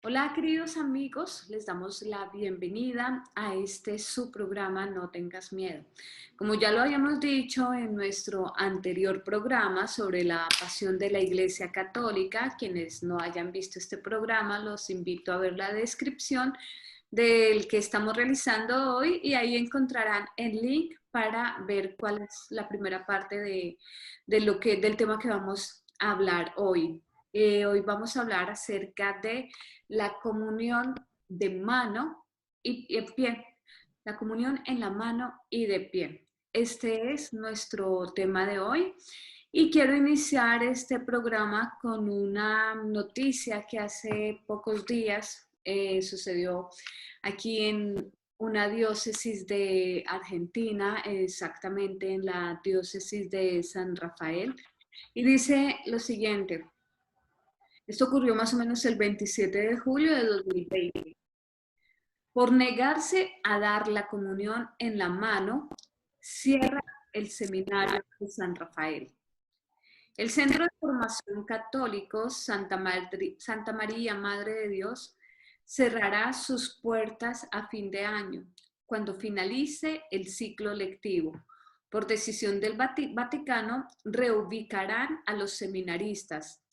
Hola queridos amigos, les damos la bienvenida a este su programa No tengas miedo. Como ya lo habíamos dicho en nuestro anterior programa sobre la pasión de la Iglesia Católica, quienes no hayan visto este programa los invito a ver la descripción del que estamos realizando hoy y ahí encontrarán el link para ver cuál es la primera parte del tema que vamos a hablar hoy. Hoy vamos a hablar acerca de la comunión de mano y de pie, la comunión en la mano y de pie. Este es nuestro tema de hoy y quiero iniciar este programa con una noticia que hace pocos días sucedió aquí en una diócesis de Argentina, exactamente en la diócesis de San Rafael, y dice lo siguiente. Esto ocurrió más o menos el 27 de julio de 2020. Por negarse a dar la comunión en la mano, cierra el seminario de San Rafael. El Centro de Formación Católico Santa María, Madre de Dios, cerrará sus puertas a fin de año, cuando finalice el ciclo lectivo. Por decisión del Vaticano, reubicarán a los seminaristas.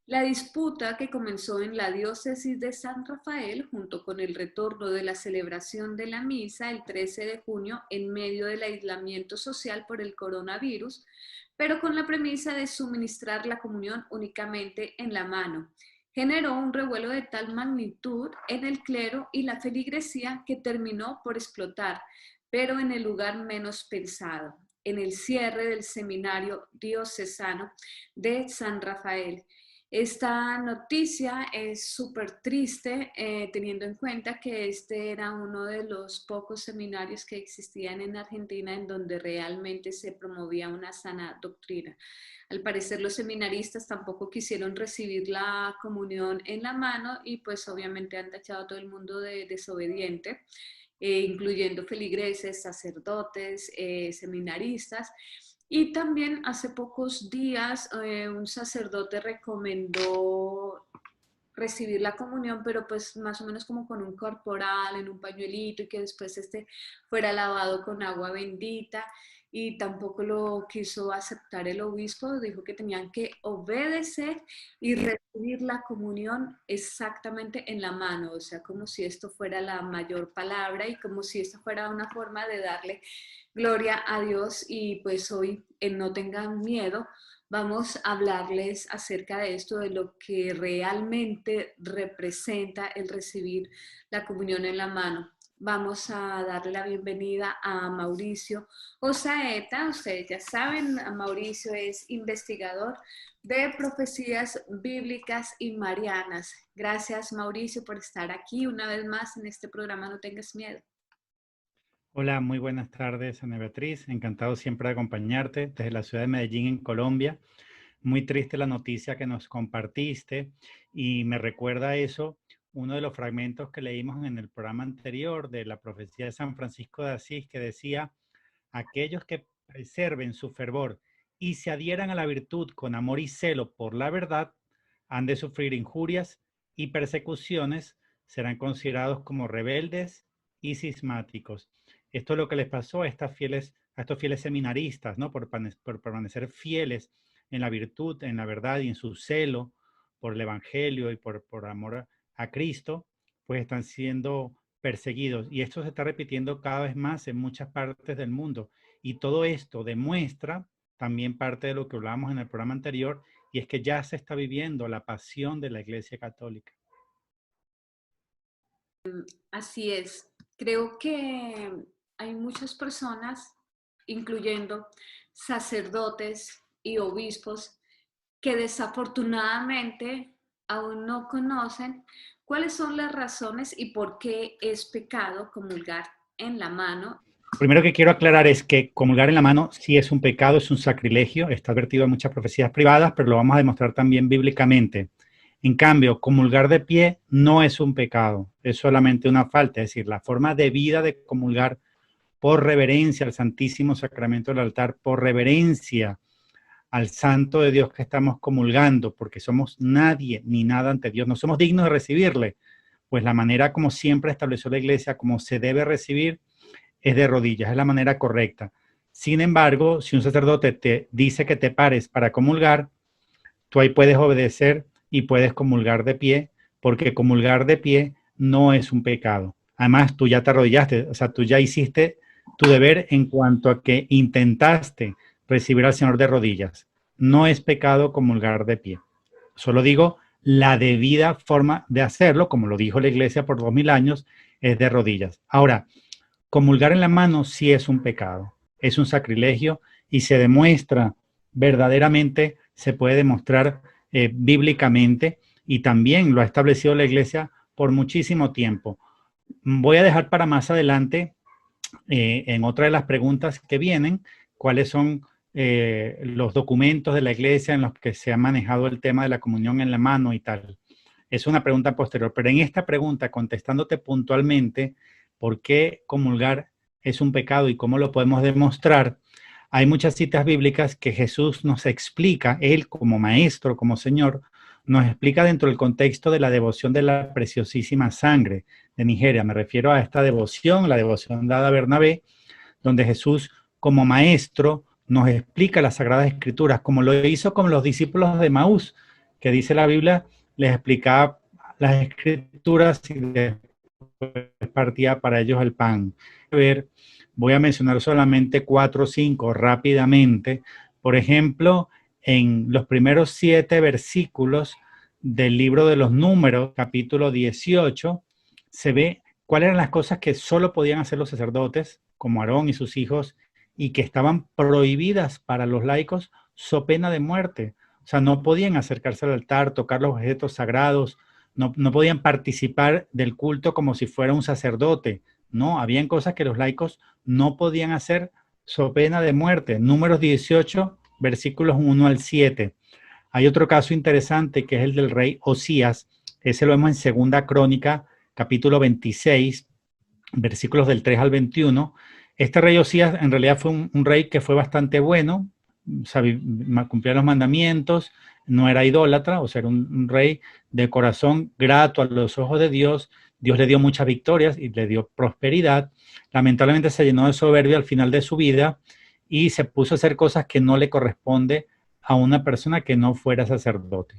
La disputa que comenzó en la diócesis de San Rafael, junto con el retorno de la celebración de la misa el 13 de junio en medio del aislamiento social por el coronavirus, pero con la premisa de suministrar la comunión únicamente en la mano, generó un revuelo de tal magnitud en el clero y la feligresía que terminó por explotar, pero en el lugar menos pensado, en el cierre del seminario diocesano de San Rafael. Esta noticia es súper triste, teniendo en cuenta que este era uno de los pocos seminarios que existían en Argentina en donde realmente se promovía una sana doctrina. Al parecer los seminaristas tampoco quisieron recibir la comunión en la mano y pues obviamente han tachado a todo el mundo de desobediente, incluyendo feligreses, sacerdotes, seminaristas. Y también hace pocos días un sacerdote recomendó recibir la comunión, pero pues más o menos como con un corporal, en un pañuelito y que después este fuera lavado con agua bendita y tampoco lo quiso aceptar el obispo, dijo que tenían que obedecer y recibir la comunión exactamente en la mano, o sea, como si esto fuera la mayor palabra y como si esto fuera una forma de darle gloria a Dios. Y pues hoy en No Tengan Miedo vamos a hablarles acerca de esto, de lo que realmente representa el recibir la comunión en la mano. Vamos a darle la bienvenida a Mauricio Osaeta. Ustedes ya saben, Mauricio es investigador de profecías bíblicas y marianas. Gracias, Mauricio, por estar aquí una vez más en este programa No Tengas Miedo. Hola, muy buenas tardes, Ana Beatriz. Encantado siempre de acompañarte desde la ciudad de Medellín, en Colombia. Muy triste la noticia que nos compartiste y me recuerda a eso uno de los fragmentos que leímos en el programa anterior de la profecía de San Francisco de Asís, que decía: aquellos que preserven su fervor y se adhieran a la virtud con amor y celo por la verdad, han de sufrir injurias y persecuciones, serán considerados como rebeldes y cismáticos. Esto es lo que les pasó a estos fieles seminaristas, ¿no? Por permanecer fieles en la virtud, en la verdad y en su celo por el Evangelio y por amor a Cristo, pues están siendo perseguidos. Y esto se está repitiendo cada vez más en muchas partes del mundo. Y todo esto demuestra también parte de lo que hablábamos en el programa anterior, y es que ya se está viviendo la pasión de la Iglesia Católica. Así es. Creo que hay muchas personas, incluyendo sacerdotes y obispos, que desafortunadamente aún no conocen cuáles son las razones y por qué es pecado comulgar en la mano. Lo primero que quiero aclarar es que comulgar en la mano sí es un pecado, es un sacrilegio, está advertido en muchas profecías privadas, pero lo vamos a demostrar también bíblicamente. En cambio, comulgar de pie no es un pecado, es solamente una falta, es decir, la forma de vida de comulgar por reverencia al Santísimo Sacramento del altar, por reverencia al Santo de Dios que estamos comulgando, porque somos nadie ni nada ante Dios, no somos dignos de recibirle, pues la manera como siempre estableció la iglesia, como se debe recibir, es de rodillas, es la manera correcta. Sin embargo, si un sacerdote te dice que te pares para comulgar, tú ahí puedes obedecer y puedes comulgar de pie, porque comulgar de pie no es un pecado. Además, tú ya te arrodillaste, o sea, tú ya hiciste tu deber en cuanto a que intentaste recibir al Señor de rodillas. No es pecado comulgar de pie. Solo digo, la debida forma de hacerlo, como lo dijo la iglesia por 2000 años, es de rodillas. Ahora, comulgar en la mano sí es un pecado, es un sacrilegio y se demuestra verdaderamente, se puede demostrar bíblicamente y también lo ha establecido la iglesia por muchísimo tiempo. Voy a dejar para más adelante, en otra de las preguntas que vienen, cuáles son los documentos de la iglesia en los que se ha manejado el tema de la comunión en la mano y tal. Es una pregunta posterior, pero en esta pregunta, contestándote puntualmente, ¿por qué comulgar es un pecado y cómo lo podemos demostrar? Hay muchas citas bíblicas que Jesús nos explica, Él como maestro, como Señor, nos explica dentro del contexto de la devoción de la preciosísima sangre de Nigeria. Me refiero a esta devoción, la devoción dada a Bernabé, donde Jesús como maestro nos explica las Sagradas Escrituras, como lo hizo con los discípulos de Maús, que dice la Biblia, les explicaba las Escrituras y después partía para ellos el pan. Voy a mencionar solamente 4 o 5 rápidamente. Por ejemplo, en los primeros 7 versículos del libro de los Números, capítulo 18, se ve cuáles eran las cosas que solo podían hacer los sacerdotes, como Aarón y sus hijos, y que estaban prohibidas para los laicos, so pena de muerte. O sea, no podían acercarse al altar, tocar los objetos sagrados, no podían participar del culto como si fuera un sacerdote. No, habían cosas que los laicos no podían hacer so pena de muerte. Números 18, versículos 1 al 7. Hay otro caso interesante que es el del rey Osías. Ese lo vemos en Segunda Crónica, capítulo 26, versículos del 3 al 21. Este rey Osías en realidad fue un rey que fue bastante bueno, o sea, cumplía los mandamientos, no era idólatra, o sea, era un rey de corazón grato a los ojos de Dios. Dios le dio muchas victorias y le dio prosperidad. Lamentablemente se llenó de soberbia al final de su vida y se puso a hacer cosas que no le corresponde a una persona que no fuera sacerdote,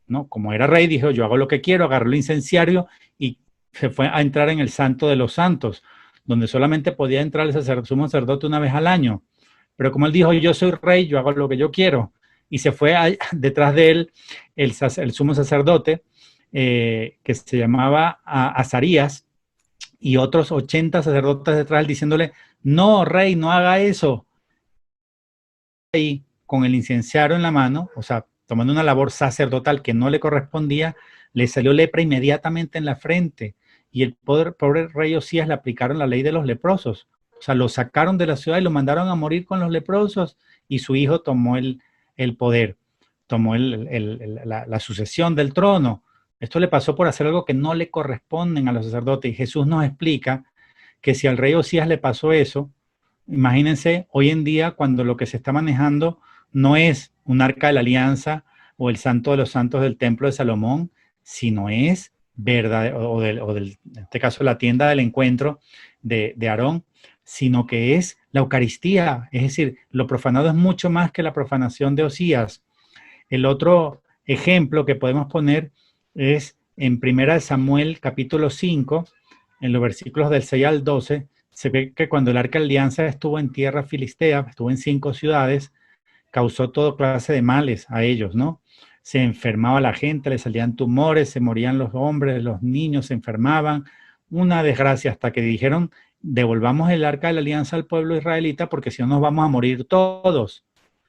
¿no? Como era rey, dijo, yo hago lo que quiero, agarró el incenciario y se fue a entrar en el Santo de los Santos, donde solamente podía entrar el sumo sacerdote una vez al año. Pero como él dijo, yo soy rey, yo hago lo que yo quiero. Y se fue detrás de él el sumo sacerdote, que se llamaba Azarías, y otros 80 sacerdotes detrás de él diciéndole, no, rey, no haga eso. Y con el incenciario en la mano, o sea, tomando una labor sacerdotal que no le correspondía, le salió lepra inmediatamente en la frente. Y el pobre rey Osías le aplicaron la ley de los leprosos. O sea, lo sacaron de la ciudad y lo mandaron a morir con los leprosos. Y su hijo tomó el poder, tomó la sucesión del trono. Esto le pasó por hacer algo que no le corresponden a los sacerdotes. Y Jesús nos explica que si al rey Osías le pasó eso, imagínense hoy en día cuando lo que se está manejando no es un arca de la alianza o el santo de los santos del templo de Salomón, sino es verdad, en este caso la tienda del encuentro de Aarón, sino que es la Eucaristía. Es decir, lo profanado es mucho más que la profanación de Osías. El otro ejemplo que podemos poner es en 1 Samuel capítulo 5, en los versículos del 6 al 12, se ve que cuando el arca de alianza estuvo en tierra filistea, estuvo en 5 ciudades, causó toda clase de males a ellos, ¿no? Se enfermaba la gente, le salían tumores, se morían los hombres, los niños se enfermaban, una desgracia, hasta que dijeron, devolvamos el arca de la alianza al pueblo israelita porque si no nos vamos a morir todos.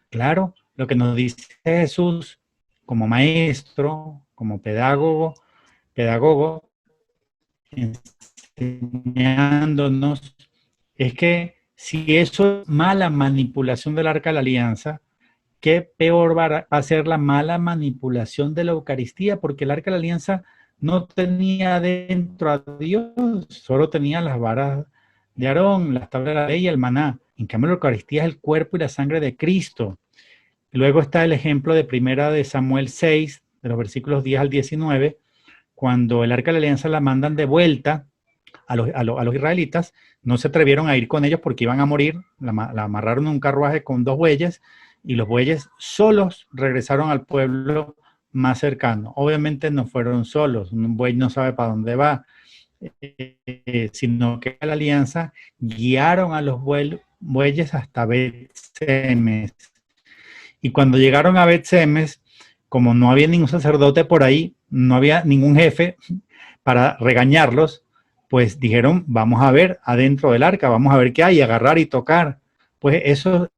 Claro, lo que nos dice Jesús como maestro, como pedagogo, enseñándonos, es que si eso es mala manipulación del arca de la alianza, qué peor va a ser la mala manipulación de la Eucaristía, porque el arca de la alianza no tenía dentro a Dios, solo tenía las varas de Aarón, las tablas de la ley y el maná. En cambio, la Eucaristía es el cuerpo y la sangre de Cristo. Luego está el ejemplo de 1 Samuel 6, de los versículos 10 al 19, cuando el Arca de la Alianza la mandan de vuelta a los israelitas, no se atrevieron a ir con ellos porque iban a morir, la amarraron en un carruaje con 2 bueyes y los bueyes solos regresaron al pueblo más cercano. Obviamente no fueron solos, un buey no sabe para dónde va, sino que la alianza guiaron a los bueyes hasta Bet-Semes. Y cuando llegaron a Bet-Semes, como no había ningún sacerdote por ahí, no había ningún jefe para regañarlos, pues dijeron, vamos a ver adentro del arca, vamos a ver qué hay, agarrar y tocar. Pues esos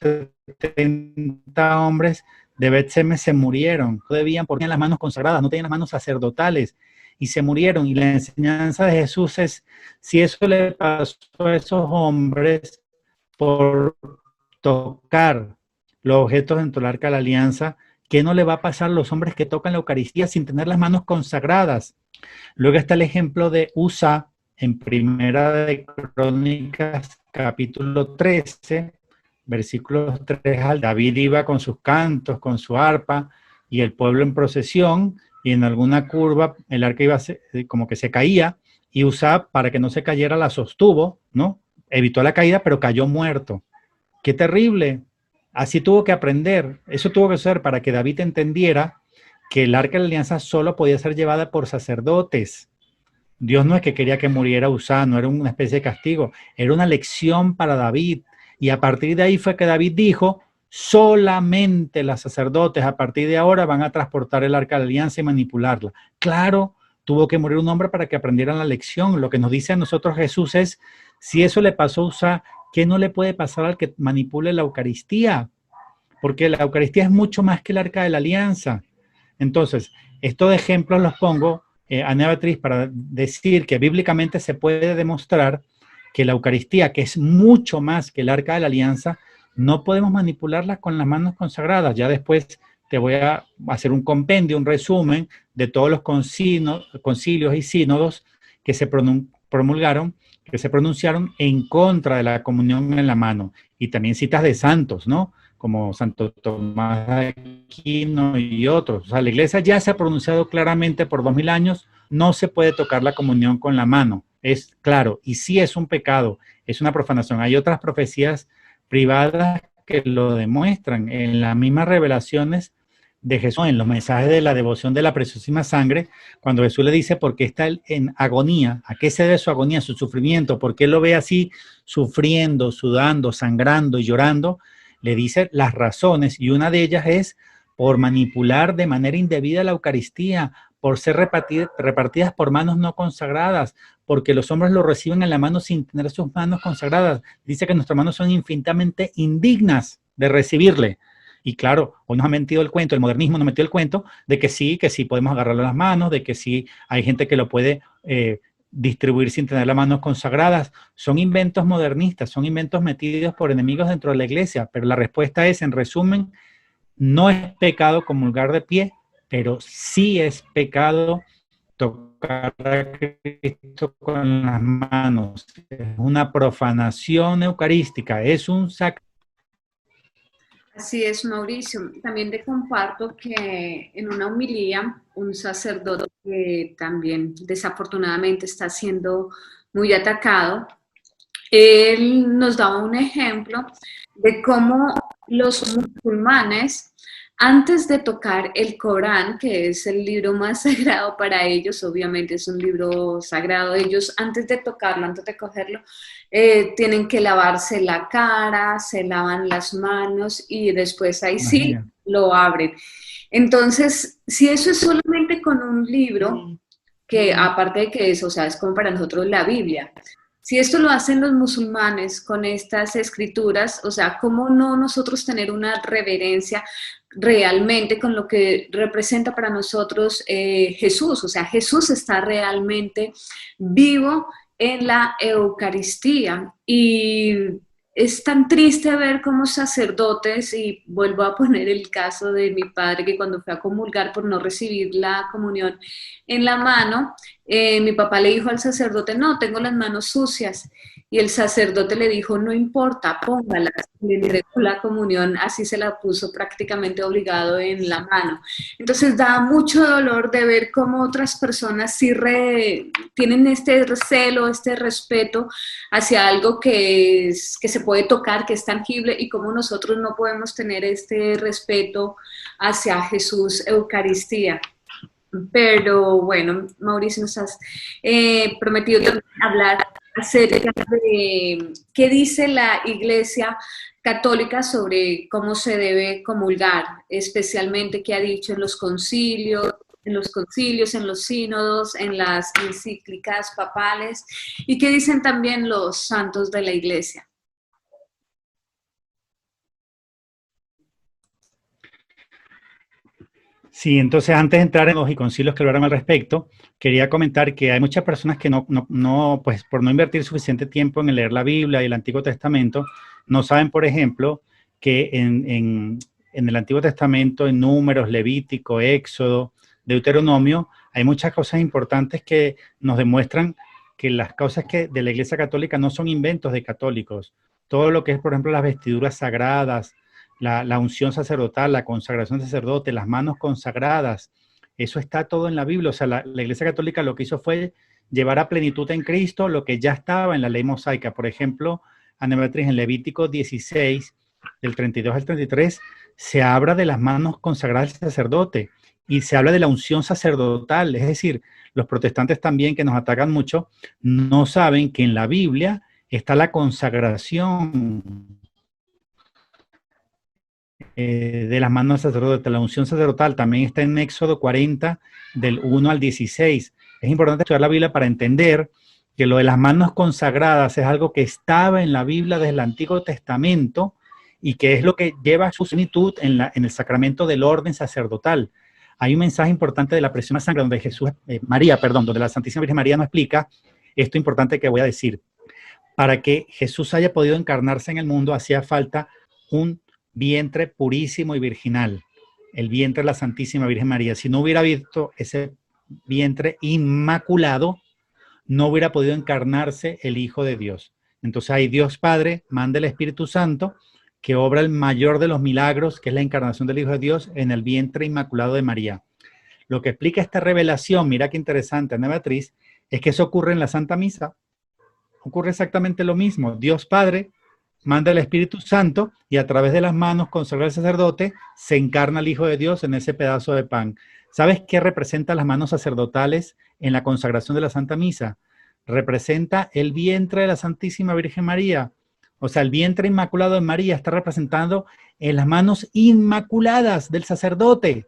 70 hombres de Bet-Semes se murieron, no debían porque tenían las manos consagradas, no tenían las manos sacerdotales, y se murieron. Y la enseñanza de Jesús es, si eso le pasó a esos hombres por tocar los objetos dentro del arca de la alianza, ¿qué no le va a pasar a los hombres que tocan la Eucaristía sin tener las manos consagradas? Luego está el ejemplo de Usa en Primera de Crónicas, capítulo 13, versículos 3 al. David iba con sus cantos, con su arpa, y el pueblo en procesión, y en alguna curva el arca iba como que se caía, y Usa, para que no se cayera, la sostuvo, ¿no? Evitó la caída, pero cayó muerto. ¡Qué terrible! Así tuvo que aprender. Eso tuvo que ser para que David entendiera que el arca de la alianza solo podía ser llevada por sacerdotes. Dios no es que quería que muriera Usa, no era una especie de castigo, era una lección para David. Y a partir de ahí fue que David dijo, solamente los sacerdotes a partir de ahora van a transportar el arca de la alianza y manipularla. Claro, tuvo que morir un hombre para que aprendieran la lección. Lo que nos dice a nosotros Jesús es, si eso le pasó a Usa, ¿qué no le puede pasar al que manipule la Eucaristía? Porque la Eucaristía es mucho más que el arca de la alianza. Entonces, estos ejemplos los pongo, Ana Beatriz, para decir que bíblicamente se puede demostrar que la Eucaristía, que es mucho más que el arca de la alianza, no podemos manipularla con las manos consagradas. Ya después te voy a hacer un compendio, un resumen de todos los concilios y sínodos que se promulgaron, que se pronunciaron en contra de la comunión en la mano. Y también citas de santos, ¿no? Como Santo Tomás de Aquino y otros. O sea, la Iglesia ya se ha pronunciado claramente por 2000 años, no se puede tocar la comunión con la mano. Es claro, y sí es un pecado, es una profanación. Hay otras profecías privadas que lo demuestran en las mismas revelaciones de Jesús, en los mensajes de la devoción de la preciosísima sangre, cuando Jesús le dice por qué está en agonía, a qué se debe su agonía, su sufrimiento, por qué lo ve así sufriendo, sudando, sangrando y llorando, le dice las razones, y una de ellas es por manipular de manera indebida la Eucaristía, por ser repartidas por manos no consagradas, porque los hombres lo reciben en la mano sin tener sus manos consagradas. Dice que nuestras manos son infinitamente indignas de recibirle. Y claro, hoy nos ha mentido el cuento, el modernismo nos metió el cuento de que sí podemos agarrarlo en las manos, de que sí hay gente que lo puede distribuir sin tener las manos consagradas. Son inventos modernistas, son inventos metidos por enemigos dentro de la iglesia, pero la respuesta es, en resumen, no es pecado comulgar de pie, pero sí es pecado tocar a Cristo con las manos. Es una profanación eucarística, es un sacrificio. Así es, Mauricio. También te comparto que en una homilía, un sacerdote que también desafortunadamente está siendo muy atacado, él nos daba un ejemplo de cómo los musulmanes, antes de tocar el Corán, que es el libro más sagrado para ellos, obviamente es un libro sagrado, ellos antes de tocarlo, antes de cogerlo, tienen que lavarse la cara, se lavan las manos y después ahí sí lo abren. Entonces, si eso es solamente con un libro, que aparte de que eso, o sea, es como para nosotros la Biblia, si esto lo hacen los musulmanes con estas escrituras, o sea, ¿cómo no nosotros tener una reverencia realmente con lo que representa para nosotros Jesús? O sea, Jesús está realmente vivo en la Eucaristía y es tan triste ver cómo sacerdotes, y vuelvo a poner el caso de mi padre que cuando fue a comulgar por no recibir la comunión en la mano, Mi papá le dijo al sacerdote, no, tengo las manos sucias. Y el sacerdote le dijo, no importa, póngalas. Le entregó la comunión, así se la puso prácticamente obligado en la mano. Entonces da mucho dolor de ver cómo otras personas sí tienen este recelo, este respeto hacia algo que se puede tocar, que es tangible, y cómo nosotros no podemos tener este respeto hacia Jesús Eucaristía. Pero bueno, Mauricio, nos has prometido también hablar acerca de qué dice la Iglesia Católica sobre cómo se debe comulgar, especialmente qué ha dicho en los concilios, en los sínodos, en las encíclicas papales, y qué dicen también los santos de la Iglesia. Sí, entonces antes de entrar en los y concilios que hablaron al respecto, quería comentar que hay muchas personas que pues por no invertir suficiente tiempo en leer la Biblia y el Antiguo Testamento, no saben, por ejemplo, que en el Antiguo Testamento, en Números, Levítico, Éxodo, Deuteronomio, hay muchas cosas importantes que nos demuestran que las cosas que de la Iglesia Católica no son inventos de católicos. Todo lo que es, por ejemplo, las vestiduras sagradas, la unción sacerdotal, la consagración de sacerdote, las manos consagradas, eso está todo en la Biblia. O sea, la Iglesia Católica lo que hizo fue llevar a plenitud en Cristo lo que ya estaba en la ley mosaica. Por ejemplo, Ana Beatriz, en Levítico 16, del 32 al 33, se habla de las manos consagradas del sacerdote y se habla de la unción sacerdotal. Es decir, los protestantes también, que nos atacan mucho, no saben que en la Biblia está la consagración de las manos sacerdotes. La unción sacerdotal también está en Éxodo 40, del 1 al 16. Es importante estudiar la Biblia para entender que lo de las manos consagradas es algo que estaba en la Biblia desde el Antiguo Testamento y que es lo que lleva su plenitud en el sacramento del orden sacerdotal. Hay un mensaje importante de la presión a sangre donde donde la Santísima Virgen María nos explica esto importante que voy a decir. Para que Jesús haya podido encarnarse en el mundo hacía falta un vientre purísimo y virginal, el vientre de la Santísima Virgen María. Si no hubiera visto ese vientre inmaculado, no hubiera podido encarnarse el Hijo de Dios. Entonces ahí Dios Padre manda el Espíritu Santo, que obra el mayor de los milagros, que es la encarnación del Hijo de Dios en el vientre inmaculado de María. Lo que explica esta revelación, mira qué interesante, Ana Beatriz, es que eso ocurre en la Santa Misa. Ocurre exactamente lo mismo. Dios Padre manda el Espíritu Santo y a través de las manos consagra el sacerdote, se encarna el Hijo de Dios en ese pedazo de pan. ¿Sabes qué representa las manos sacerdotales en la consagración de la Santa Misa? Representa el vientre de la Santísima Virgen María. O sea, el vientre inmaculado de María está representando en las manos inmaculadas del sacerdote.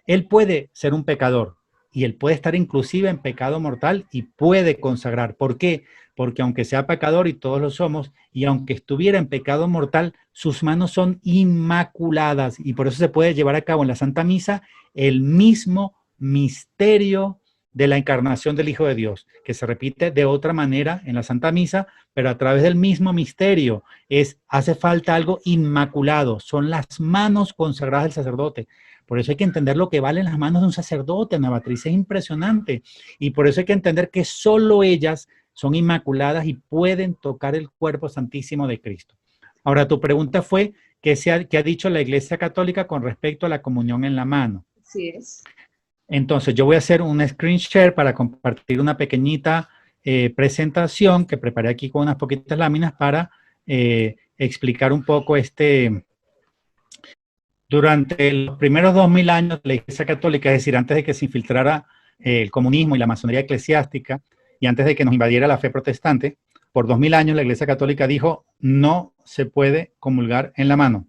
Él puede ser un pecador y él puede estar inclusive en pecado mortal y puede consagrar. ¿Por qué? Porque aunque sea pecador, y todos lo somos, y aunque estuviera en pecado mortal, sus manos son inmaculadas y por eso se puede llevar a cabo en la Santa Misa el mismo misterio de la encarnación del Hijo de Dios, que se repite de otra manera en la Santa Misa, pero a través del mismo misterio. Hace falta algo inmaculado, son las manos consagradas del sacerdote. Por eso hay que entender lo que valen las manos de un sacerdote, Ana Beatriz, es impresionante. Y por eso hay que entender que solo ellas son inmaculadas y pueden tocar el cuerpo santísimo de Cristo. Ahora, tu pregunta fue, ¿qué ha dicho la Iglesia Católica con respecto a la comunión en la mano? Así es. Entonces, yo voy a hacer un screen share para compartir una pequeñita presentación que preparé aquí con unas poquitas láminas para explicar un poco durante los primeros 2000 años de la Iglesia Católica, es decir, antes de que se infiltrara el comunismo y la masonería eclesiástica, y antes de que nos invadiera la fe protestante, por 2000 años la Iglesia Católica dijo, no se puede comulgar en la mano.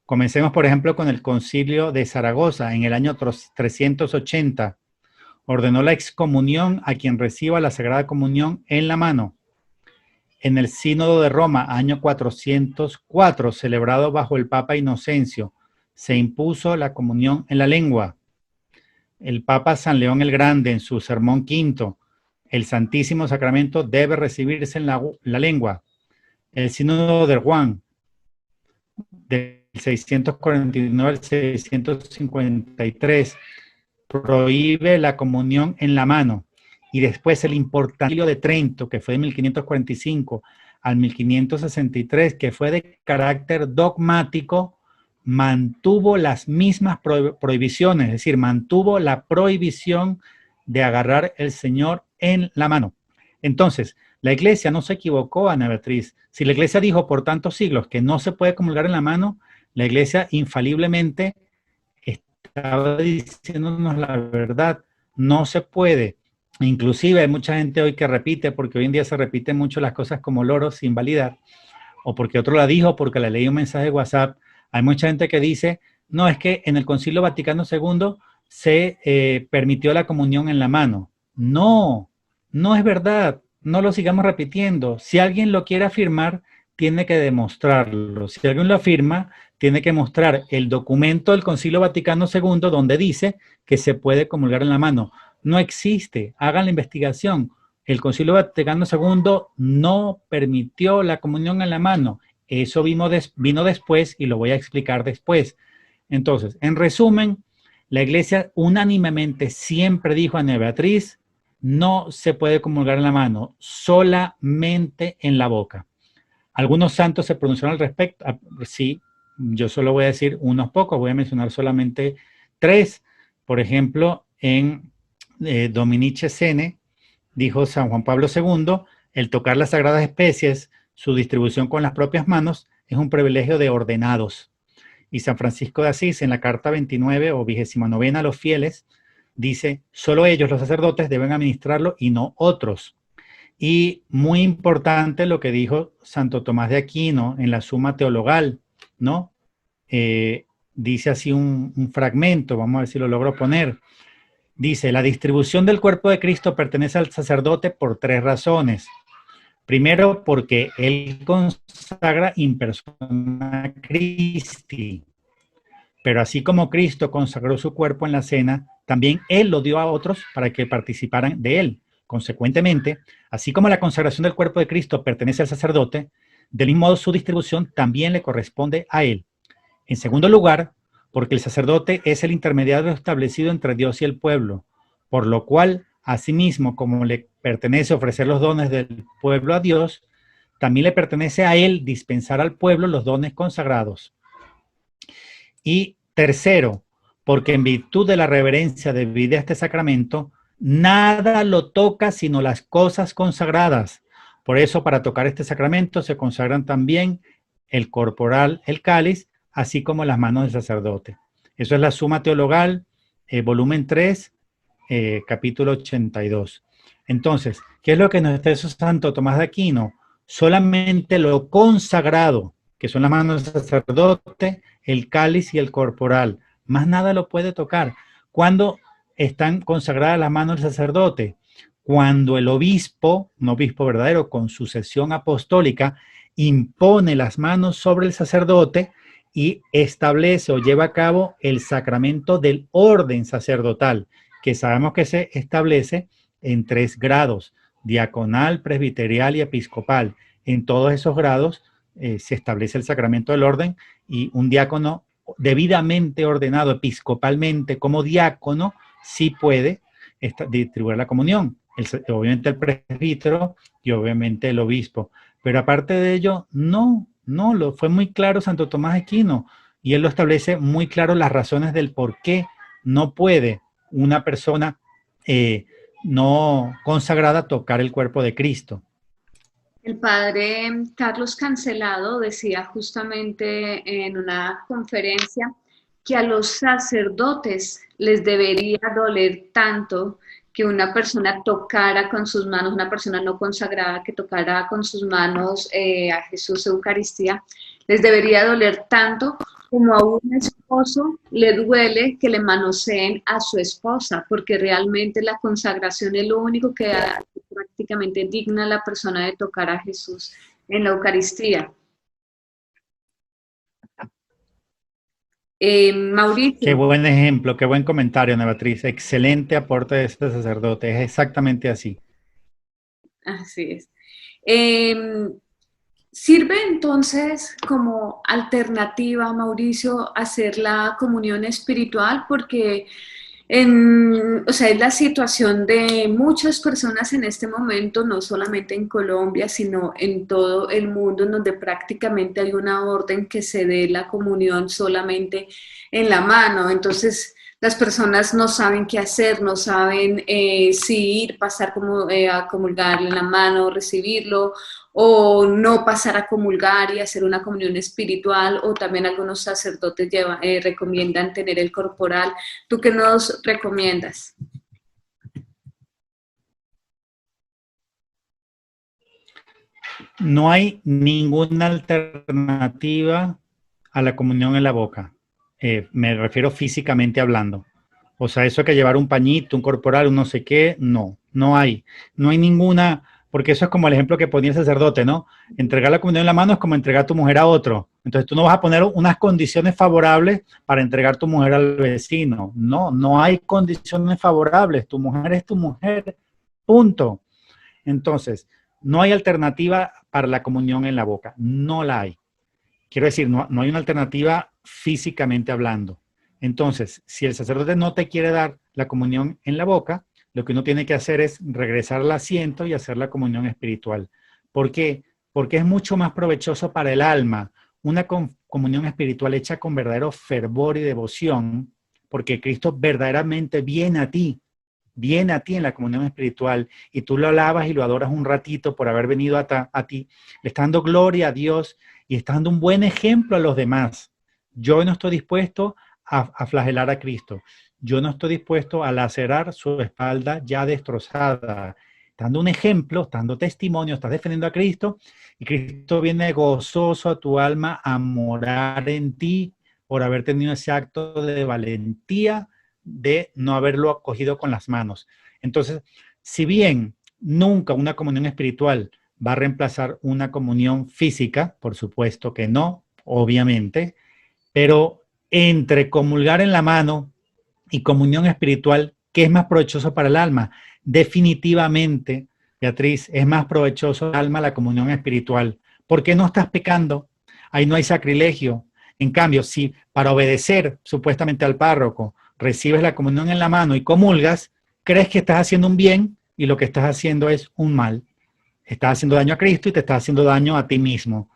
Comencemos, por ejemplo, con el Concilio de Zaragoza, en el año 380. Ordenó la excomunión a quien reciba la Sagrada Comunión en la mano. En el Sínodo de Roma, año 404, celebrado bajo el Papa Inocencio, se impuso la comunión en la lengua. El Papa San León el Grande, en su Sermón V, el Santísimo Sacramento debe recibirse en la lengua. El Sínodo de Rouen, del 649 al 653, prohíbe la comunión en la mano. Y después el Concilio de Trento, que fue de 1545 al 1563, que fue de carácter dogmático, mantuvo las mismas prohibiciones, es decir, mantuvo la prohibición de agarrar el Señor en la mano. Entonces, la Iglesia no se equivocó, Ana Beatriz. Si la Iglesia dijo por tantos siglos que no se puede comulgar en la mano, la Iglesia infaliblemente estaba diciéndonos la verdad. No se puede. Inclusive hay mucha gente hoy que repite, porque hoy en día se repiten mucho las cosas como loros sin validar, o porque otro la dijo, porque le leí un mensaje de WhatsApp. Hay mucha gente que dice, no, es que en el Concilio Vaticano II se permitió la comunión en la mano. No, no es verdad. No lo sigamos repitiendo. Si alguien lo quiere afirmar, tiene que demostrarlo. Si alguien lo afirma, tiene que mostrar el documento del Concilio Vaticano II donde dice que se puede comulgar en la mano. No existe. Hagan la investigación. El Concilio Vaticano II no permitió la comunión en la mano. Eso vino después y lo voy a explicar después. Entonces, en resumen, la Iglesia unánimemente siempre dijo a Ana Beatriz, no se puede comulgar en la mano, solamente en la boca. Algunos santos se pronunciaron al respecto. Sí, yo solo voy a decir unos pocos, voy a mencionar solamente 3. Por ejemplo, en Dominice Sene, dijo San Juan Pablo II, el tocar las sagradas especies, su distribución con las propias manos, es un privilegio de ordenados. Y San Francisco de Asís, en la carta 29 o 29 a los fieles, dice, solo ellos, los sacerdotes, deben administrarlo y no otros. Y muy importante lo que dijo Santo Tomás de Aquino en la Suma Teologal, ¿no? Dice así un fragmento, vamos a ver si lo logro poner. Dice, la distribución del cuerpo de Cristo pertenece al sacerdote por 3 razones. Primero, porque él consagra in persona Christi. Pero así como Cristo consagró su cuerpo en la cena, también él lo dio a otros para que participaran de él. Consecuentemente, así como la consagración del cuerpo de Cristo pertenece al sacerdote, del mismo modo su distribución también le corresponde a él. En segundo lugar, porque el sacerdote es el intermediario establecido entre Dios y el pueblo, por lo cual, asimismo, como le pertenece ofrecer los dones del pueblo a Dios, también le pertenece a él dispensar al pueblo los dones consagrados. Y tercero, porque en virtud de la reverencia debida a este sacramento, nada lo toca sino las cosas consagradas. Por eso, para tocar este sacramento se consagran también el corporal, el cáliz, así como las manos del sacerdote. Eso es la Suma Teologal, volumen 3, capítulo 82. Entonces, ¿qué es lo que nos está diciendo Santo Tomás de Aquino? Solamente lo consagrado, que son las manos del sacerdote, el cáliz y el corporal. Más nada lo puede tocar. ¿Cuándo están consagradas las manos del sacerdote? Cuando el obispo, un obispo verdadero con sucesión apostólica, impone las manos sobre el sacerdote y establece o lleva a cabo el sacramento del orden sacerdotal, que sabemos que se establece en 3 grados, diaconal, presbiterial y episcopal. En todos esos grados se establece el sacramento del orden y un diácono debidamente ordenado episcopalmente como diácono sí puede distribuir la comunión. Obviamente el presbítero y obviamente el obispo. Pero aparte de ello, no, lo fue muy claro Santo Tomás de Aquino y él lo establece muy claro las razones del por qué no puede una persona no consagrada tocar el cuerpo de Cristo. El padre Carlos Cancelado decía justamente en una conferencia que a los sacerdotes les debería doler tanto que una persona tocara con sus manos, una persona no consagrada que tocara con sus manos a Jesús en Eucaristía, les debería doler tanto como a un esposo le duele que le manoseen a su esposa, porque realmente la consagración es lo único que prácticamente digna a la persona de tocar a Jesús en la Eucaristía. Mauricio. Qué buen ejemplo, qué buen comentario, Ana Beatriz. Excelente aporte de este sacerdote. Es exactamente así. Así es. ¿Sirve entonces como alternativa, Mauricio, hacer la comunión espiritual? Porque O sea, es la situación de muchas personas en este momento, no solamente en Colombia, sino en todo el mundo, en donde prácticamente hay una orden que se dé la comunión solamente en la mano. Entonces, las personas no saben qué hacer, no saben si ir, pasar como, a comulgarle en la mano, recibirlo, o no pasar a comulgar y hacer una comunión espiritual, o también algunos sacerdotes recomiendan tener el corporal. ¿Tú qué nos recomiendas? No hay ninguna alternativa a la comunión en la boca. Me refiero físicamente hablando. O sea, eso que llevar un pañito, un corporal, un no sé qué, no, no hay. No hay ninguna, porque eso es como el ejemplo que ponía el sacerdote, ¿no? Entregar la comunión en la mano es como entregar a tu mujer a otro. Entonces tú no vas a poner unas condiciones favorables para entregar tu mujer al vecino. No, no hay condiciones favorables. Tu mujer es tu mujer, punto. Entonces, no hay alternativa para la comunión en la boca. No la hay. Quiero decir, no hay una alternativa físicamente hablando. Entonces, si el sacerdote no te quiere dar la comunión en la boca, lo que uno tiene que hacer es regresar al asiento y hacer la comunión espiritual. ¿Por qué? Porque es mucho más provechoso para el alma una comunión espiritual hecha con verdadero fervor y devoción, porque Cristo verdaderamente viene a ti en la comunión espiritual y tú lo alabas y lo adoras un ratito por haber venido a ti, le está dando gloria a Dios y está dando un buen ejemplo a los demás. Yo no estoy dispuesto a flagelar a Cristo. Yo no estoy dispuesto a lacerar su espalda ya destrozada. Está dando un ejemplo, está dando testimonio, estás defendiendo a Cristo y Cristo viene gozoso a tu alma a morar en ti por haber tenido ese acto de valentía de no haberlo acogido con las manos. Entonces, si bien nunca una comunión espiritual va a reemplazar una comunión física, por supuesto que no, obviamente, pero entre comulgar en la mano y comunión espiritual, ¿qué es más provechoso para el alma? Definitivamente, Beatriz, es más provechoso para el alma la comunión espiritual, porque no estás pecando, ahí no hay sacrilegio. En cambio, si para obedecer supuestamente al párroco recibes la comunión en la mano y comulgas, crees que estás haciendo un bien y lo que estás haciendo es un mal. Estás haciendo daño a Cristo y te estás haciendo daño a ti mismo,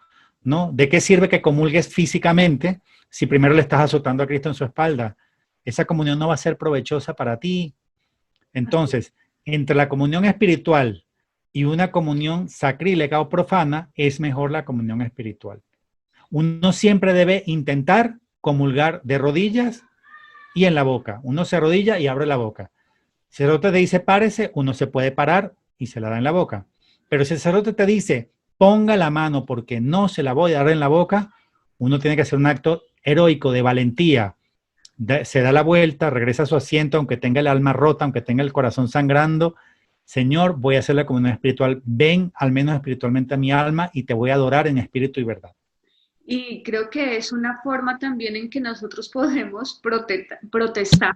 ¿no? ¿De qué sirve que comulgues físicamente si primero le estás azotando a Cristo en su espalda? Esa comunión no va a ser provechosa para ti. Entonces, entre la comunión espiritual y una comunión sacrílega o profana, es mejor la comunión espiritual. Uno siempre debe intentar comulgar de rodillas y en la boca. Uno se arrodilla y abre la boca. Si el sacerdote te dice párese, uno se puede parar y se la da en la boca. Pero si el sacerdote te dice ponga la mano porque no se la voy a dar en la boca, uno tiene que hacer un acto heroico de valentía. Se da la vuelta, regresa a su asiento, aunque tenga el alma rota, aunque tenga el corazón sangrando. Señor, voy a hacer la comunión espiritual. Ven al menos espiritualmente a mi alma y te voy a adorar en espíritu y verdad. Y creo que es una forma también en que nosotros podemos protestar.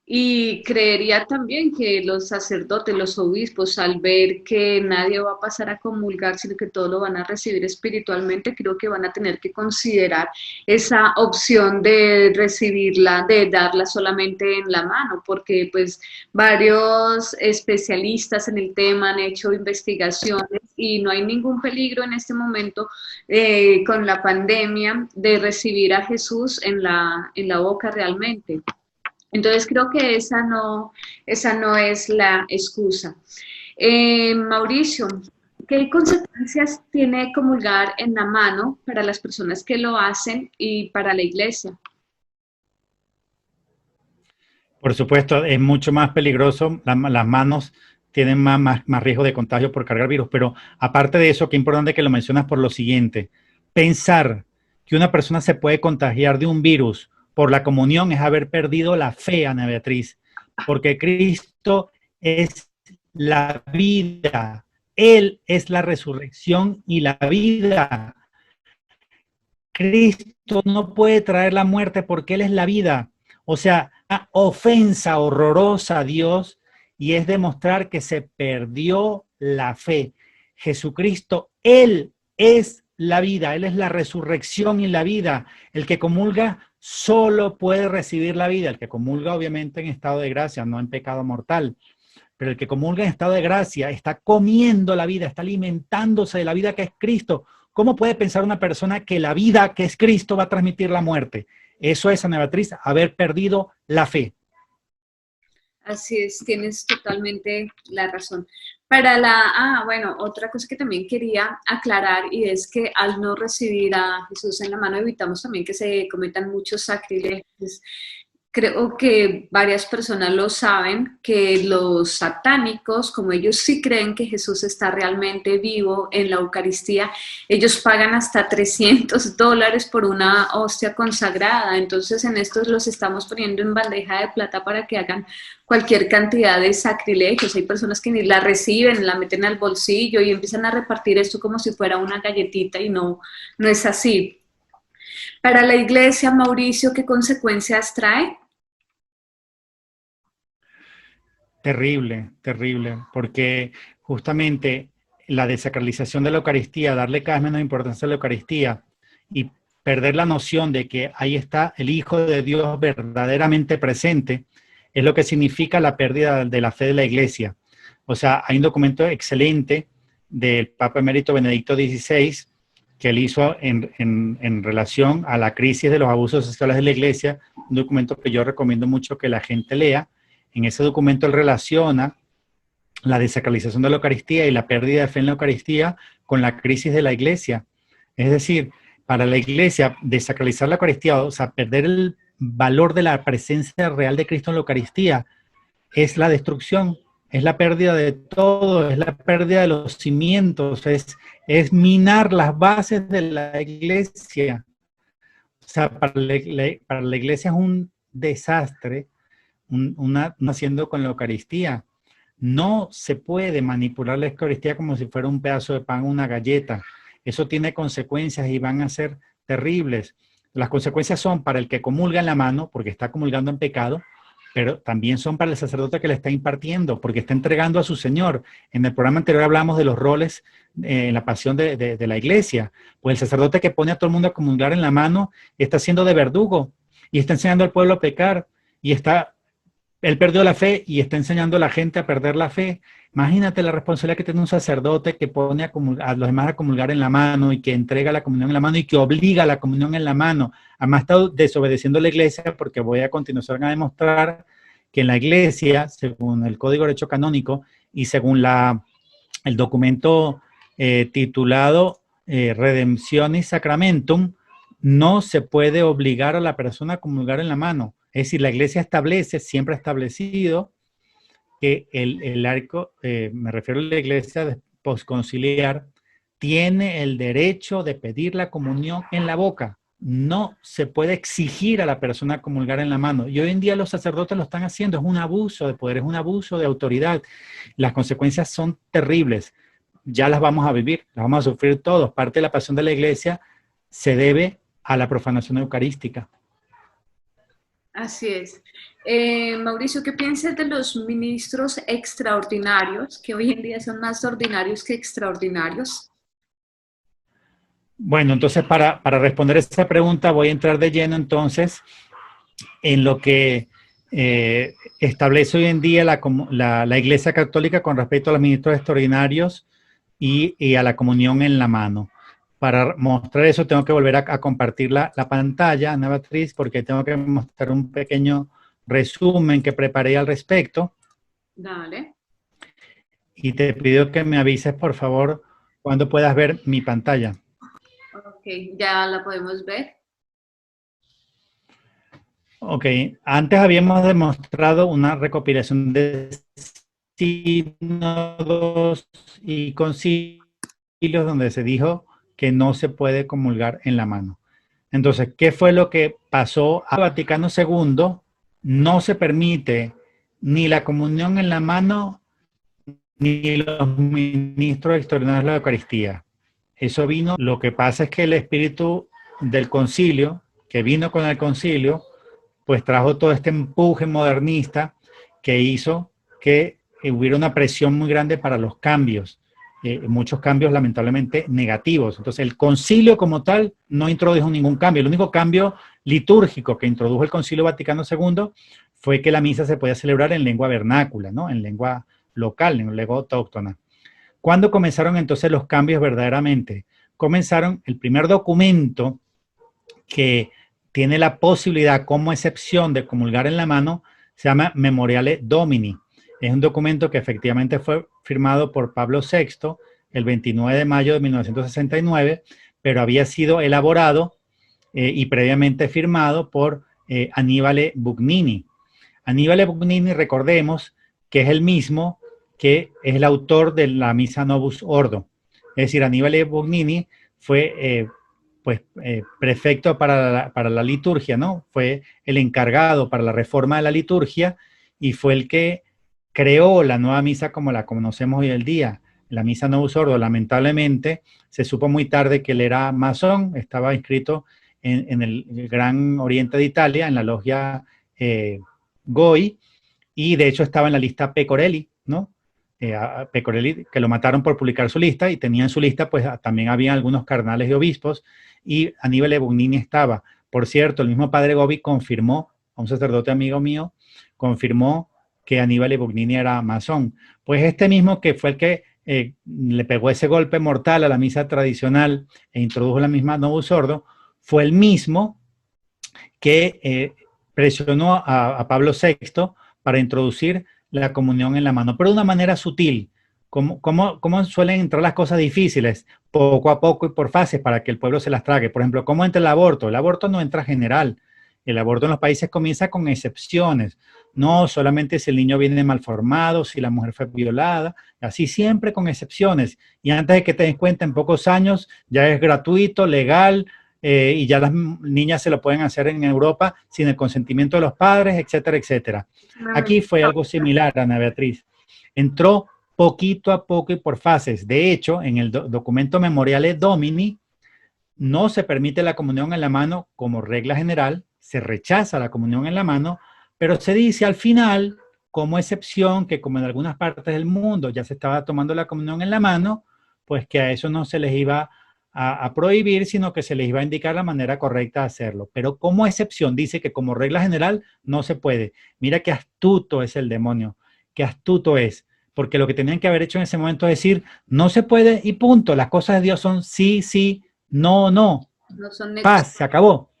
Y creería también que los sacerdotes, los obispos, al ver que nadie va a pasar a comulgar, sino que todos lo van a recibir espiritualmente, creo que van a tener que considerar esa opción de recibirla, de darla solamente en la mano, porque pues varios especialistas en el tema han hecho investigaciones y no hay ningún peligro en este momento con la pandemia de recibir a Jesús en la boca realmente. Entonces creo que esa no es la excusa. Mauricio, ¿qué consecuencias tiene comulgar en la mano para las personas que lo hacen y para la iglesia? Por supuesto, es mucho más peligroso. Las manos tienen más riesgo de contagio por cargar virus, pero aparte de eso, qué importante que lo mencionas por lo siguiente. Pensar que una persona se puede contagiar de un virus por la comunión es haber perdido la fe, Ana Beatriz, porque Cristo es la vida. Él es la resurrección y la vida. Cristo no puede traer la muerte porque Él es la vida. O sea, una ofensa horrorosa a Dios y es demostrar que se perdió la fe. Jesucristo, Él es la vida, Él es la resurrección y la vida. El que comulga solo puede recibir la vida. El que comulga obviamente en estado de gracia, no en pecado mortal. Pero el que comulga en estado de gracia está comiendo la vida, está alimentándose de la vida que es Cristo. ¿Cómo puede pensar una persona que la vida que es Cristo va a transmitir la muerte? Eso es, Ana Beatriz, haber perdido la fe. Así es, tienes totalmente la razón. Bueno, otra cosa que también quería aclarar y es que al no recibir a Jesús en la mano evitamos también que se cometan muchos sacrilegios. Creo que varias personas lo saben, que los satánicos, como ellos sí creen que Jesús está realmente vivo en la Eucaristía, ellos pagan hasta $300 por una hostia consagrada. Entonces en estos los estamos poniendo en bandeja de plata para que hagan cualquier cantidad de sacrilegios. Hay personas que ni la reciben, la meten al bolsillo y empiezan a repartir esto como si fuera una galletita y no, no es así. Para la iglesia, Mauricio, ¿qué consecuencias trae? Terrible, terrible, porque justamente la desacralización de la Eucaristía, darle cada vez menos importancia a la Eucaristía y perder la noción de que ahí está el Hijo de Dios verdaderamente presente, es lo que significa la pérdida de la fe de la Iglesia. O sea, hay un documento excelente del Papa Emérito Benedicto XVI que él hizo en relación a la crisis de los abusos sexuales de la Iglesia, un documento que yo recomiendo mucho que la gente lea. En ese documento él relaciona la desacralización de la Eucaristía y la pérdida de fe en la Eucaristía con la crisis de la Iglesia. Es decir, para la Iglesia, desacralizar la Eucaristía, o sea, perder el valor de la presencia real de Cristo en la Eucaristía, es la destrucción, es la pérdida de todo, es la pérdida de los cimientos, es minar las bases de la Iglesia. O sea, para la Iglesia es un desastre haciendo con la Eucaristía. No se puede manipular la Eucaristía como si fuera un pedazo de pan o una galleta. Eso tiene consecuencias y van a ser terribles. Las consecuencias son para el que comulga en la mano, porque está comulgando en pecado, pero también son para el sacerdote que le está impartiendo, porque está entregando a su Señor. En el programa anterior hablamos de los roles en la pasión de la iglesia. Pues el sacerdote que pone a todo el mundo a comulgar en la mano está siendo de verdugo y está enseñando al pueblo a pecar y él perdió la fe y está enseñando a la gente a perder la fe. Imagínate la responsabilidad que tiene un sacerdote que pone a los demás a comulgar en la mano y que entrega la comunión en la mano y que obliga a la comunión en la mano. Además está desobedeciendo a la iglesia, porque voy a continuación a demostrar que en la iglesia, según el Código de Derecho Canónico y según el documento titulado Redemptionis Sacramentum, no se puede obligar a la persona a comulgar en la mano. Es decir, la iglesia establece, siempre ha establecido, que el arco, me refiero a la iglesia posconciliar, tiene el derecho de pedir la comunión en la boca. No se puede exigir a la persona comulgar en la mano. Y hoy en día los sacerdotes lo están haciendo. Es un abuso de poder, es un abuso de autoridad. Las consecuencias son terribles. Ya las vamos a vivir, las vamos a sufrir todos. Parte de la pasión de la iglesia se debe a la profanación eucarística. Así es. Mauricio, ¿qué piensas de los ministros extraordinarios, que hoy en día son más ordinarios que extraordinarios? Bueno, entonces para responder esa pregunta voy a entrar de lleno entonces en lo que establece hoy en día la Iglesia Católica con respecto a los ministros extraordinarios y a la comunión en la mano. Para mostrar eso tengo que volver a compartir la pantalla, Ana Beatriz, porque tengo que mostrar un pequeño resumen que preparé al respecto. Dale. Y te pido que me avises, por favor, cuando puedas ver mi pantalla. Ok, ya la podemos ver. Ok, antes habíamos demostrado una recopilación de sínodos y concilios donde se dijo que no se puede comulgar en la mano. Entonces, ¿qué fue lo que pasó a Vaticano II? No se permite ni la comunión en la mano ni los ministros extraordinarios de la Eucaristía. Eso vino, lo que pasa es que el espíritu del concilio, que vino con el concilio, pues trajo todo este empuje modernista que hizo que hubiera una presión muy grande para los cambios. muchos cambios lamentablemente negativos. Entonces el concilio como tal no introdujo ningún cambio. El único cambio litúrgico que introdujo el Concilio Vaticano II fue que la misa se podía celebrar en lengua vernácula, ¿no? En lengua local, en lengua autóctona. ¿Cuándo comenzaron entonces los cambios verdaderamente? Comenzaron el primer documento que tiene la posibilidad como excepción de comulgar en la mano, se llama Memoriale Domini. Es un documento que efectivamente fue firmado por Pablo VI el 29 de mayo de 1969, pero había sido elaborado y previamente firmado por Annibale Bugnini. Annibale Bugnini, recordemos que es el mismo que es el autor de la Misa Novus Ordo. Es decir, Annibale Bugnini fue prefecto para la liturgia, ¿no? Fue el encargado para la reforma de la liturgia y fue el que creó la nueva misa como la conocemos hoy el día, la Misa Novus Ordo. Lamentablemente se supo muy tarde que él era masón, estaba inscrito en el Gran Oriente de Italia, en la logia Goi, y de hecho estaba en la lista Pecorelli, ¿no? Pecorelli, que lo mataron por publicar su lista, y tenía en su lista, pues también había algunos cardenales y obispos, y Annibale Bugnini estaba. Por cierto, el mismo padre Gobi confirmó, a un sacerdote amigo mío, confirmó que Annibale Bugnini era masón. Pues este mismo que fue el que le pegó ese golpe mortal a la misa tradicional e introdujo la misma Novus Ordo, fue el mismo que presionó a Pablo VI para introducir la comunión en la mano, pero de una manera sutil. ¿Cómo suelen entrar las cosas difíciles? Poco a poco y por fases para que el pueblo se las trague. Por ejemplo, ¿cómo entra el aborto? El aborto no entra general. El aborto en los países comienza con excepciones. No solamente si el niño viene malformado, si la mujer fue violada, así siempre con excepciones. Y antes de que te des cuenta, en pocos años ya es gratuito, legal, y ya las niñas se lo pueden hacer en Europa sin el consentimiento de los padres, etcétera, etcétera. Aquí fue algo similar, Ana Beatriz. Entró poquito a poco y por fases. De hecho, en el documento Memoriale Domini no se permite la comunión en la mano como regla general, se rechaza la comunión en la mano, pero se dice al final, como excepción, que como en algunas partes del mundo ya se estaba tomando la comunión en la mano, pues que a eso no se les iba a prohibir, sino que se les iba a indicar la manera correcta de hacerlo. Pero como excepción dice que como regla general no se puede. Mira qué astuto es el demonio, qué astuto es. Porque lo que tenían que haber hecho en ese momento es decir, no se puede y punto. Las cosas de Dios son sí, sí, no, no. No son Paz, se acabó.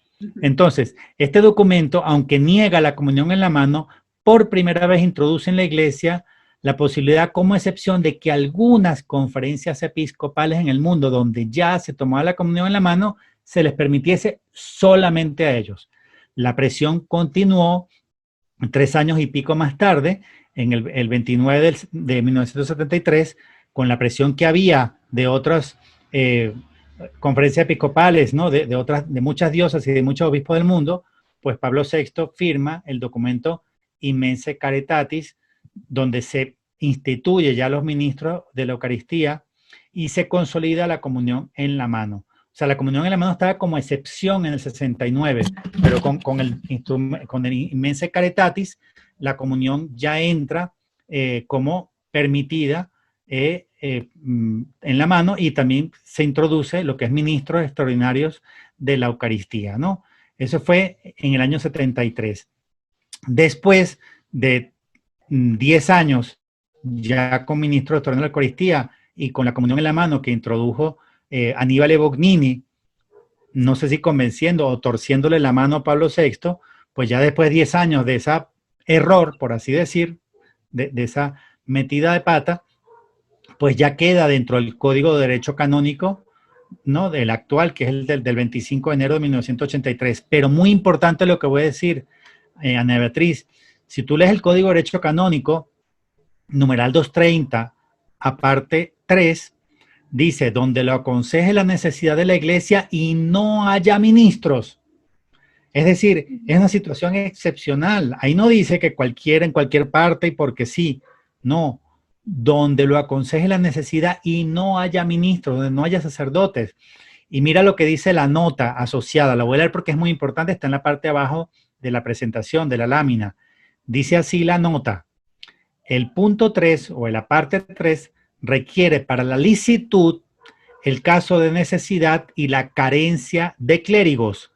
Entonces, este documento, aunque niega la comunión en la mano, por primera vez introduce en la Iglesia la posibilidad como excepción de que algunas conferencias episcopales en el mundo donde ya se tomaba la comunión en la mano, se les permitiese solamente a ellos. La presión continuó 3 años y pico más tarde, en el 29 de 1973, con la presión que había de otras conferencias episcopales, ¿no? de muchas diosas y de muchos obispos del mundo, pues Pablo VI firma el documento Immense Caritatis, donde se instituye ya los ministros de la Eucaristía y se consolida la comunión en la mano. O sea, la comunión en la mano estaba como excepción en el 69, pero con el Immense Caritatis, la comunión ya entra como permitida en la mano, y también se introduce lo que es ministros extraordinarios de la Eucaristía, ¿no? Eso fue en el año 73. Después de 10 años ya con ministro extraordinario de la Eucaristía y con la comunión en la mano que introdujo Annibale Bugnini, no sé si convenciendo o torciéndole la mano a Pablo VI, pues ya después de 10 años de ese error, por así decir, de esa metida de pata, pues ya queda dentro del Código de Derecho Canónico, ¿no? Del actual, que es el del 25 de enero de 1983. Pero muy importante lo que voy a decir, Ana Beatriz, si tú lees el Código de Derecho Canónico, numeral 230, aparte 3, dice, donde lo aconseje la necesidad de la iglesia y no haya ministros. Es decir, es una situación excepcional. Ahí no dice que cualquiera en cualquier parte y porque sí. No, donde lo aconseje la necesidad y no haya ministros, donde no haya sacerdotes. Y mira lo que dice la nota asociada. La voy a leer porque es muy importante. Está en la parte de abajo de la presentación, de la lámina. Dice así la nota. El punto 3 o la parte 3 requiere para la licitud el caso de necesidad y la carencia de clérigos.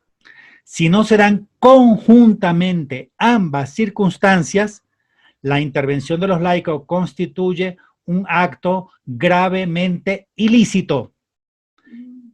Si no se dan conjuntamente ambas circunstancias, la intervención de los laicos constituye un acto gravemente ilícito.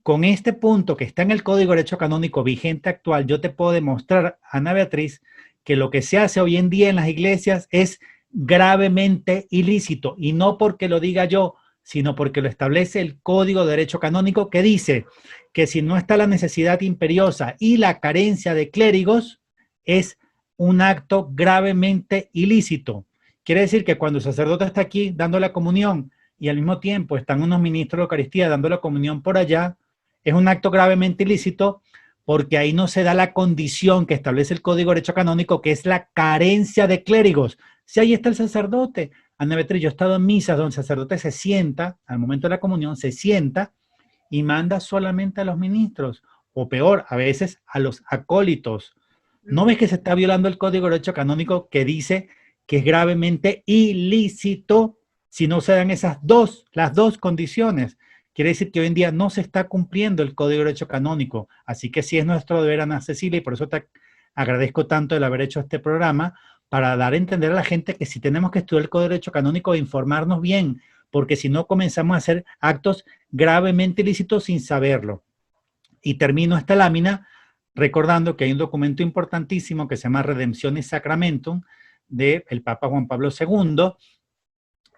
Con este punto que está en el Código de Derecho Canónico vigente actual, yo te puedo demostrar, Ana Beatriz, que lo que se hace hoy en día en las iglesias es gravemente ilícito, y no porque lo diga yo, sino porque lo establece el Código de Derecho Canónico, que dice que si no está la necesidad imperiosa y la carencia de clérigos, es un acto gravemente ilícito. Quiere decir que cuando el sacerdote está aquí dando la comunión y al mismo tiempo están unos ministros de Eucaristía dando la comunión por allá, es un acto gravemente ilícito, porque ahí no se da la condición que establece el Código de Derecho Canónico, que es la carencia de clérigos. Si ahí está el sacerdote, Ana Beatriz, yo he estado en misas donde el sacerdote se sienta, al momento de la comunión, se sienta y manda solamente a los ministros, o peor, a veces a los acólitos. ¿No ves que se está violando el Código de Derecho Canónico, que dice que es gravemente ilícito si no se dan las dos condiciones? Quiere decir que hoy en día no se está cumpliendo el Código de Derecho Canónico. Así que sí es nuestro deber, Ana Cecilia, y por eso te agradezco tanto el haber hecho este programa, para dar a entender a la gente que si tenemos que estudiar el Código de Derecho Canónico e informarnos bien, porque si no comenzamos a hacer actos gravemente ilícitos sin saberlo. Y termino esta lámina recordando que hay un documento importantísimo que se llama Redemptionis Sacramentum del Papa Juan Pablo II,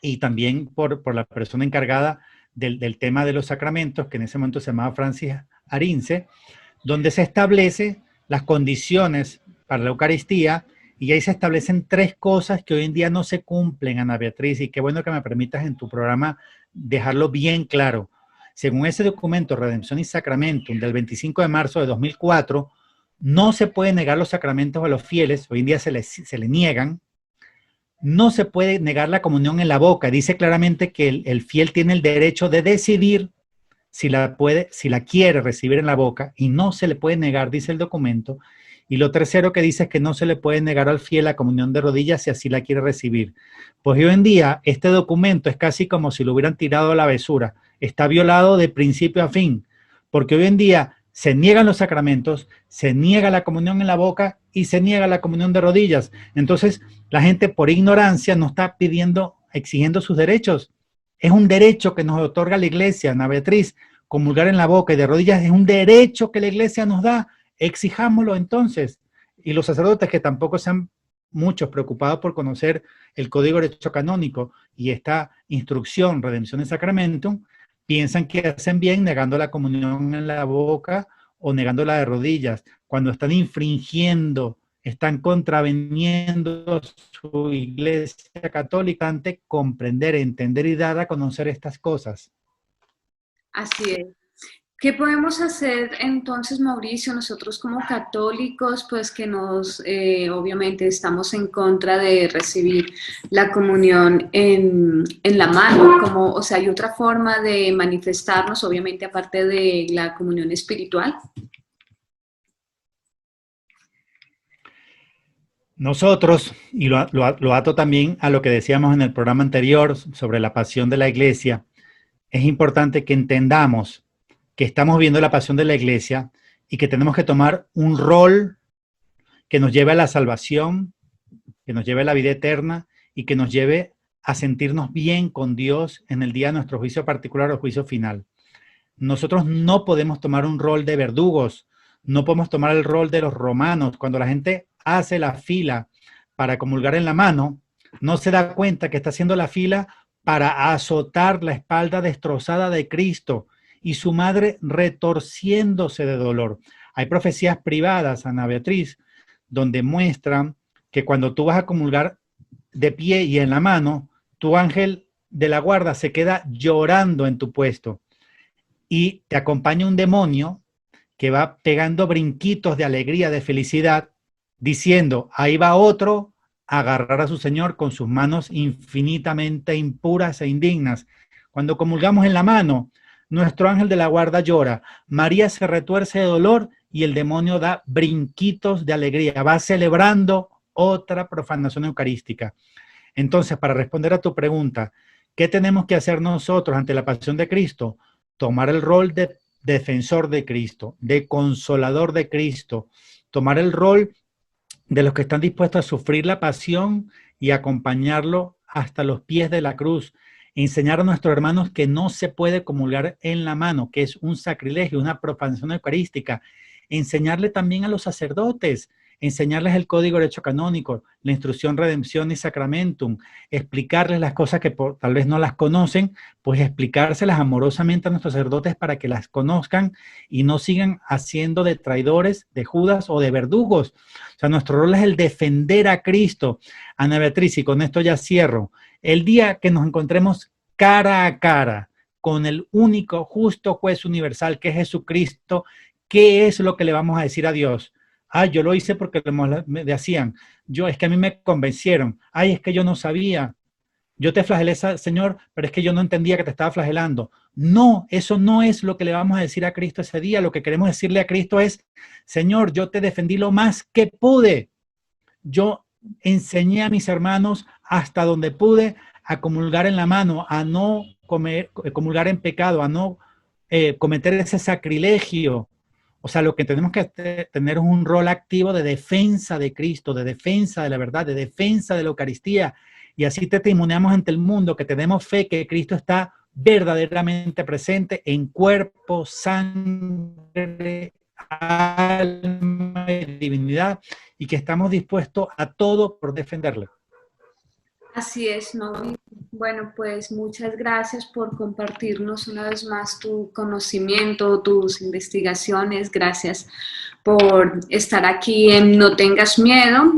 y también por la persona encargada del tema de los sacramentos, que en ese momento se llamaba Francis Arinze, donde se establece las condiciones para la Eucaristía, y ahí se establecen tres cosas que hoy en día no se cumplen, Ana Beatriz, y qué bueno que me permitas en tu programa dejarlo bien claro. Según ese documento, Redemptionis Sacramentum, del 25 de marzo de 2004, no se puede negar los sacramentos a los fieles, hoy en día se le niegan. No se puede negar la comunión en la boca. Dice claramente que el fiel tiene el derecho de decidir si la quiere recibir en la boca, y no se le puede negar, dice el documento. Y lo tercero que dice es que no se le puede negar al fiel la comunión de rodillas si así la quiere recibir. Pues hoy en día este documento es casi como si lo hubieran tirado a la basura. Está violado de principio a fin, porque hoy en día se niegan los sacramentos, se niega la comunión en la boca y se niega la comunión de rodillas. Entonces la gente por ignorancia no está exigiendo sus derechos. Es un derecho que nos otorga la Iglesia, Ana Beatriz. Comulgar en la boca y de rodillas es un derecho que la Iglesia nos da. Exijámoslo entonces. Y los sacerdotes, que tampoco sean muchos preocupados por conocer el Código de Derecho Canónico y esta instrucción, Redemptionis Sacramentum, piensan que hacen bien negando la comunión en la boca o negándola de rodillas, cuando están infringiendo, están contraveniendo su Iglesia Católica, ante comprender, entender y dar a conocer estas cosas. Así es. ¿Qué podemos hacer entonces, Mauricio, nosotros como católicos, pues que obviamente estamos en contra de recibir la comunión en la mano? O sea, ¿hay otra forma de manifestarnos, obviamente, aparte de la comunión espiritual? Nosotros, y lo ato también a lo que decíamos en el programa anterior sobre la pasión de la Iglesia, es importante que entendamos que estamos viendo la pasión de la Iglesia y que tenemos que tomar un rol que nos lleve a la salvación, que nos lleve a la vida eterna y que nos lleve a sentirnos bien con Dios en el día de nuestro juicio particular o juicio final. Nosotros no podemos tomar un rol de verdugos, no podemos tomar el rol de los romanos. Cuando la gente hace la fila para comulgar en la mano, no se da cuenta que está haciendo la fila para azotar la espalda destrozada de Cristo y su madre retorciéndose de dolor. Hay profecías privadas, Ana Beatriz, donde muestran que cuando tú vas a comulgar de pie y en la mano, tu ángel de la guarda se queda llorando en tu puesto y te acompaña un demonio que va pegando brinquitos de alegría, de felicidad, diciendo, ahí va otro a agarrar a su Señor con sus manos infinitamente impuras e indignas. Cuando comulgamos en la mano, nuestro ángel de la guarda llora, María se retuerce de dolor y el demonio da brinquitos de alegría, va celebrando otra profanación eucarística. Entonces, para responder a tu pregunta, ¿Qué tenemos que hacer nosotros ante la pasión de Cristo? Tomar el rol de defensor de Cristo, de consolador de Cristo, tomar el rol de los que están dispuestos a sufrir la pasión y acompañarlo hasta los pies de la cruz. Enseñar a nuestros hermanos que no se puede comulgar en la mano, que es un sacrilegio, una profanación eucarística. Enseñarle también a los sacerdotes, enseñarles el código de derecho canónico, la instrucción, redención y sacramentum, explicarles las cosas que tal vez no las conocen, pues explicárselas amorosamente a nuestros sacerdotes para que las conozcan y no sigan haciendo de traidores, de Judas o de verdugos. O sea, nuestro rol es el defender a Cristo. Ana Beatriz, y con esto ya cierro. El día que nos encontremos cara a cara con el único justo juez universal que es Jesucristo, ¿qué es lo que le vamos a decir a Dios? Ay, yo lo hice porque me decían, es que a mí me convencieron. Ay, es que yo no sabía. Yo te flagelé, Señor, pero es que yo no entendía que te estaba flagelando. No, eso no es lo que le vamos a decir a Cristo ese día. Lo que queremos decirle a Cristo es, Señor, yo te defendí lo más que pude. Yo enseñé a mis hermanos hasta donde pude a comulgar en la mano, a no comulgar en pecado, a no cometer ese sacrilegio. O sea, lo que tenemos que tener es un rol activo de defensa de Cristo, de defensa de la verdad, de defensa de la Eucaristía. Y así testimoniamos ante el mundo que tenemos fe que Cristo está verdaderamente presente en cuerpo, sangre, alma y divinidad, y que estamos dispuestos a todo por defenderlo. Así es, ¿no? Bueno, pues muchas gracias por compartirnos una vez más tu conocimiento, tus investigaciones. Gracias por estar aquí en No Tengas Miedo.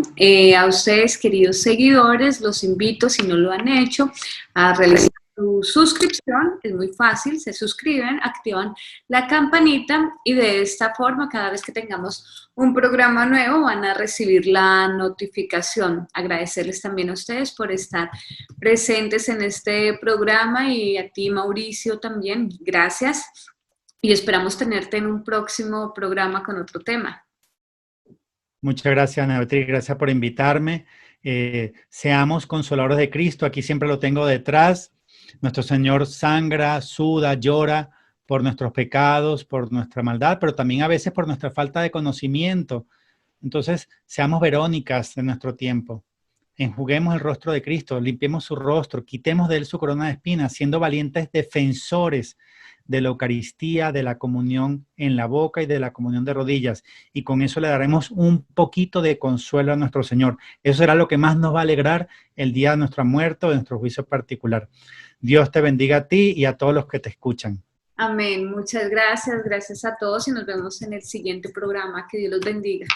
A ustedes, queridos seguidores, los invito, si no lo han hecho, a realizar su suscripción. Es muy fácil, se suscriben, activan la campanita y de esta forma, cada vez que tengamos un programa nuevo, van a recibir la notificación. Agradecerles también a ustedes por estar presentes en este programa y a ti, Mauricio, también. Gracias y esperamos tenerte en un próximo programa con otro tema. Muchas gracias, Ana Beatriz. Gracias por invitarme. Seamos consoladores de Cristo. Aquí siempre lo tengo detrás. Nuestro Señor sangra, suda, llora por nuestros pecados, por nuestra maldad, pero también a veces por nuestra falta de conocimiento. Entonces, seamos Verónicas de nuestro tiempo. Enjuguemos el rostro de Cristo, limpiemos su rostro, quitemos de él su corona de espinas, siendo valientes defensores de la Eucaristía, de la comunión en la boca y de la comunión de rodillas. Y con eso le daremos un poquito de consuelo a nuestro Señor. Eso será lo que más nos va a alegrar el día de nuestra muerte o de nuestro juicio particular. Dios te bendiga a ti y a todos los que te escuchan. Amén. Muchas gracias. Gracias a todos y nos vemos en el siguiente programa. Que Dios los bendiga.